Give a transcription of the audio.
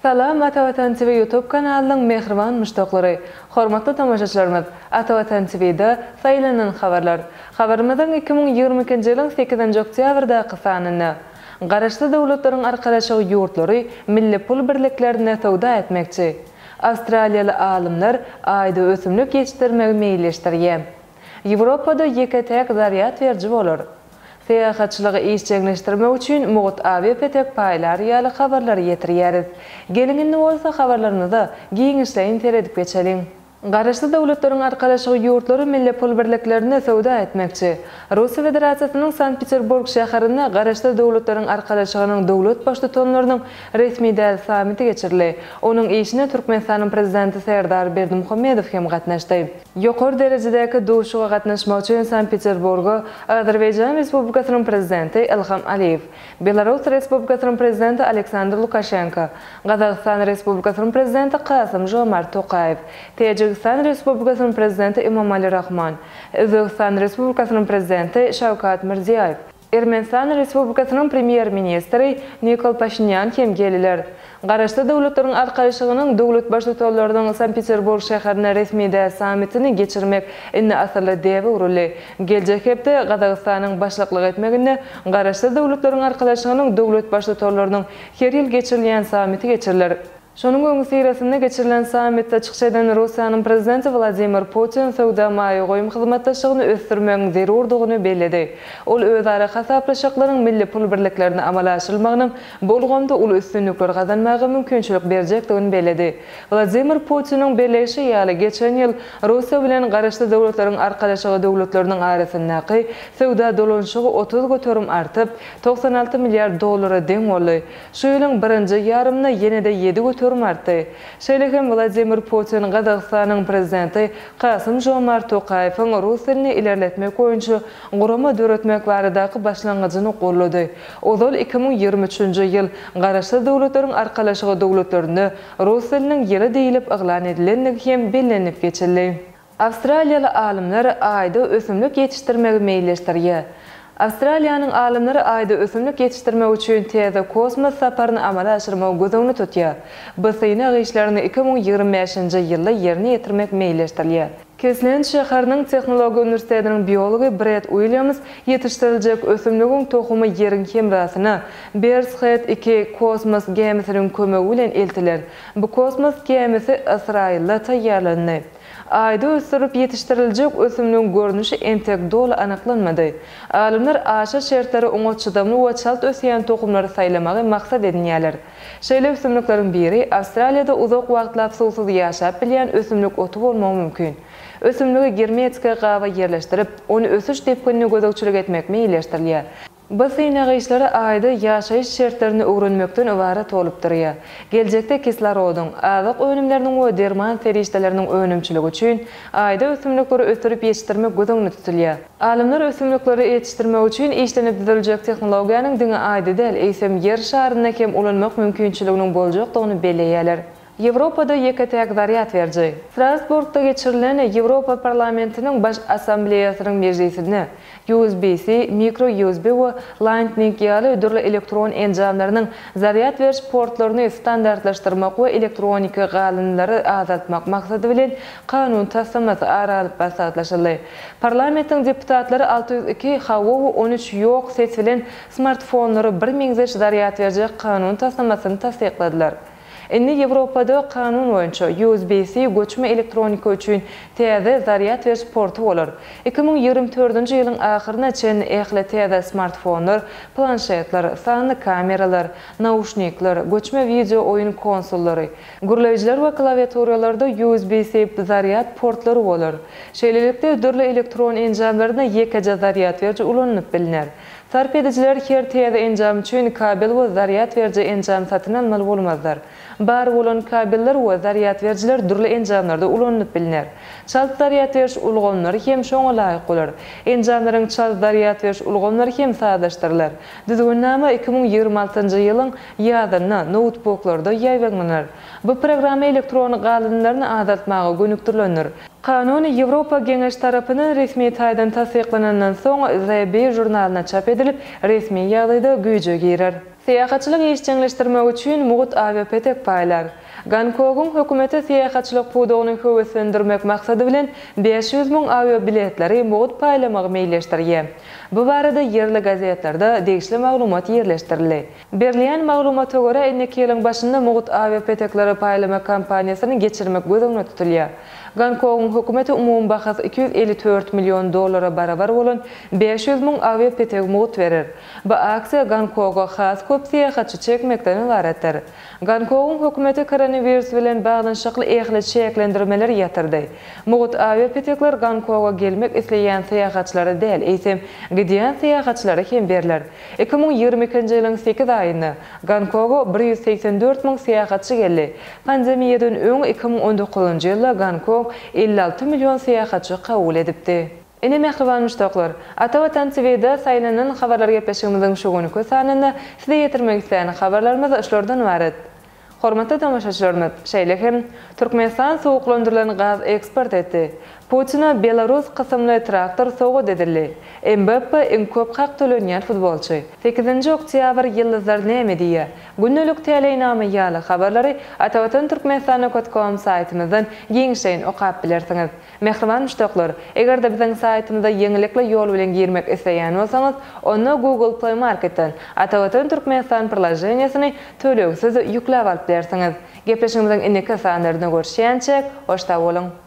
Salam Atavatan TV YouTube kanalının mehriban müştaqlary. Hormatly tamaşaçylarymyz, Atavatan TV'de saýlanan habarlar. Habarymyzyň 2022-nji ýylyň 8-nji oktýabrdaky sanyny garaşly dowlatlaryň arkalaşygy ýurtlary milli pul birliklerine tawda etmekçi. Astraliyaly alymlar aýda ösümlik ýetişdirmegi meýilleşdirýär. Ýewropada ýeketek zaryat berji bolar. Seyahatçılığı işçileştirmek için muğut aviapetek paylar ýaly habarlar ýetirýäris. Gelinginde bolsa habarlarymyzda giňişleýin teredip geçelim. Garaşly dowlatlaryň arkalaşygy ýurtlary milli pul birliklerine sowda etmekçi. Russiýa Federasiýasynyň Sankt-Peterburg şäherinde garaşly dowlatlaryň arkalaşygynyň dowlat başlyklarynyň resmi däl samiti geçirildi. Onuň işine Türkmenistanyň prezidenti Serdar Berdimuhammedow hem gatnaşdy. Ýokary derejedäki duşuga gatnaşmak üçin Sankt-Peterburga Azerbaýjan Respublikasynyň prezidenti Ilham Aliýew, Belarus Respublikasynyň prezidenti Aleksandr Lukashenko, Gazaqstan Respublikasynyň prezidenti Kasym-Jomart Tokayew, Tejikistan Respublikasynyň prezidenti Emomali Rahman, Özbegistan Respublikasynyň prezidenti Şawkat Mirziýaýew, Ermenistan Respublikasynyň premier-ministri Nikol Pashinyan hem geldiler. Garaşly dowlatlaryň arkalaşygynyň dowlat başlyklarynyň Sankt-Peterburg şäherine resmi däl samitini geçirmek indi asyrly däwe uruldy. Geljek hepde Gazaqstanyň başlyklyk etmeginde garaşly dowlatlaryň arkalaşygynyň dowlat başlyklarynyň her ýyl geçirilýän samiti geçiriler. Şonuň öňsirasynda geçirilen samitde çykşadan Russiýanyň prezidenti Vladimir Putin sowda maýy goýum hyzmatdaşlygyny ösdürmegiň zerurdygyny bellädi. Ol özara hasaplaşyklaryň milli pul birliklerini amala aşyrylmagynyň bolganda ul üstünlikler gazanmagy mümkinçilik berjekdigini bellädi. Vladimir Putiniň belleşi ýaly geçen ýyl Russiýa bilen garaşly dowlatlaryň arkalaşygy dowlatlarynyň arasyndaky sowda dolanşygy 30 göterim artyp 96 milliard dollara deň boldy. Şu ýylyň birinji ýarymyna ýene-de 7 artdy. Şeýlehem Vladimir Putin Gazaqstanyň prezidenti Kasym-Jomart Tokayewiň Russiýany ilerletmek boýunça gurama döretmek baradaky başlangyjyny gollady. Ozal 2023-nji ýyl garaşly dowlatlaryň arkalaşygy dowlatlaryny Russiýanyň ýeri diýilip eglan edilendigi hem bellenip geçildi. Awstraliýaly alymlar aýda ösümlik ýetişdirmegi meýilleşdirýär. Awstraliýanyň alymlary aýda ösümlik ýetişdirmek üçin täze kosmos saparyny amala aşyrmagy gözüňde tutýar. Bu syna işlerini 2025-nji ýylda ýerine ýetirmek meýilleşdirilýär. Keslen şäheriniň Tehnologiýa Uniwersitetining biologi Brett Williams ýetişdiriljek ösümligiň tohumy ýeriň hemrasyna Bereshead 2 kosmos gemisiniň kömegi bilen eltiler. Bu kosmos gemisi Israilde taýýarlandy. Aýda ösürüp ýetişdiriljek ösümligiň görnüşi entek dolu anaklanmady. Alymlar aşa şertlere oňa çydamly we çalt ösýän tohumlary saýlamagy maksat edinýärler. Şeýle ösümlikleriň biri Awstraliýada uzak wagtlap suwsuz ýaşap bilýän ösümlik otu bolmagy mümkin. Ösümligi germetika gawa ýerleşdirip, onu ösüş depkini gözegçilik etmek meýilleşdirilýär. Bu syna işleri aýda ýaşaýyş şertlerini öwrenmekden ibaret bolup durýar. Geljekde kislorodun, azık önümleriniň we derman ferişdeleriniň önümçiligi üçin aýda ösümlikleri ösdürip ýetişdirmek gözüňde tutulýar. Alymlar ösümlikleri ýetişdirmek üçin işlenip düzüljek tehnologiýanyň diňe aýda däl, eýsem ýer şaryna hem ulanmak mümkinçiliginiň boljakdygyny belläýärler. Ýewropada ýeketek zaryat berji. Strasburgda geçirilen Ýewropa parlamentiniň baş assambleýasynyň mejlisinde USB-C, mikro USB we Lightning ýaly ödürli elektron enjamlarynyň zaryat beriş portlaryny standartlaşdyrmak we elektronika galynlary azaltmak maksady bilen kanun taslamasy aralyp basatlaşyldy. Parlamentiniň deputatlary 602 hawa we 13 ýok ses bilen smartfonlary 1000 zaryat berjek kanun taslamasyny tasdikladylar. Indi Ýewropada kanun boýunça USB-C göçme elektronika üçin täze zaryat beriş porty bolar. 2024-nji ýylyň ahyryna çen ähli täze smartfonlar, planşetler, sanly kameralar, naushniklar, göçme video oýun konsollary, gürleýijiler we klawiaturalarda USB-C zaryat portlary bolar. Şeýlelikde dürli elektron enjamlaryna ýekeje zaryat berji ulanyp bilinär. Sarp edijiler her täze enjam üçin kabel we zaryat berji enjam satyn almaly bolmazlar. Bar bolan kabeller we zaryat berjiler dürli enjamlarda ulanyp bilinär. Çalt zaryat beriş ulgamlary hem şoňa laýyk bolar. Enjamlaryň çalt zaryat beriş ulgamlary hem sadaşdyrlar. Düzgünnäme 2026-njy ýylyň ýazyna notebooklarda ýaýlanýar. Bu programma elektron galynlaryny azaltmagy gönükdirlenir. Kanun Ýewropa Geňeş tarapynyň resmi taýdan tasdiklanandan soň The Bee jurnalyna çap edilip, resmi ýagdaýda güýje girer. Seyahatçılık işçileştirmek üçin mugut aviapetek paylar. Gangkok'un hökümeti seyahatçılık puduğunu höweslendirmek maksadı bilen 500 000 avia biletleri mugut paylamagy meýleşdirýär. Bu barada yerli gazetlerde degişli maglumat ýerleşdirildi. Berilýän maglumata görä enneki ýylyň başynda mugut aviapetekleri paylama kampaniýasyny geçirmek gözüňde tutulýar. Gangkok'un hökümeti umum bahas $254 milyon barabar bolan 500 000 aviapetek mugut verir. Bu aksiya Gangkok'a has köp seyahatçy çekmekden ibaretdir. Gangkok'un hökümeti koronavirus bilen baglanşykly ähli çeklendirmeler ýatyrdy. Mugut aviapetekler Gangkok'a gelmek isleýän seyahatçylary däl, eýsem gidýän seyahatçylary hem berler. 2022-nji ýylyň 8 aýynda Gangkok'a 184 000 seyahatçy geldi. Pandemiýadan öň 2019-njy ýylda Gangkok 56 milyon seyahatçy kabul edipdi. Ene mehriban müştaklar, Atawatan TV'de saýlanan habarlar gepleşigimiziň şu günkü sanynda size ýetirmek isleýän habarlarymyz şolardan ibaret. Hormatly tamaşaçylarymyz, şeýlehem Türkmenistan sowuklandyrylan gaz eksport etdi. Putina Belarus kysymly traktor sowga edildi. Mbappe en köp hak tölenýän futbolçy. 8-nji oktyabr ýyldızlar näme diýär? Günnelik teleýnamy ýaly habarlary Atawatan Türkmenistan.com saýtymyzdan ýeňişen okap bilersiňiz. Mehriban müştaklar, egerde biziň saýtymyzda ýeňilikli ýol bilen girmek isleýän bolsaňyz, onu Google Play Marketden Atawatan Türkmenistan prilajenýasyny tölegsiz ýükläp alyp bilersiňiz. Gepleşigimiziň indi kasanlaryna görüşýänçe, hoşta bolun.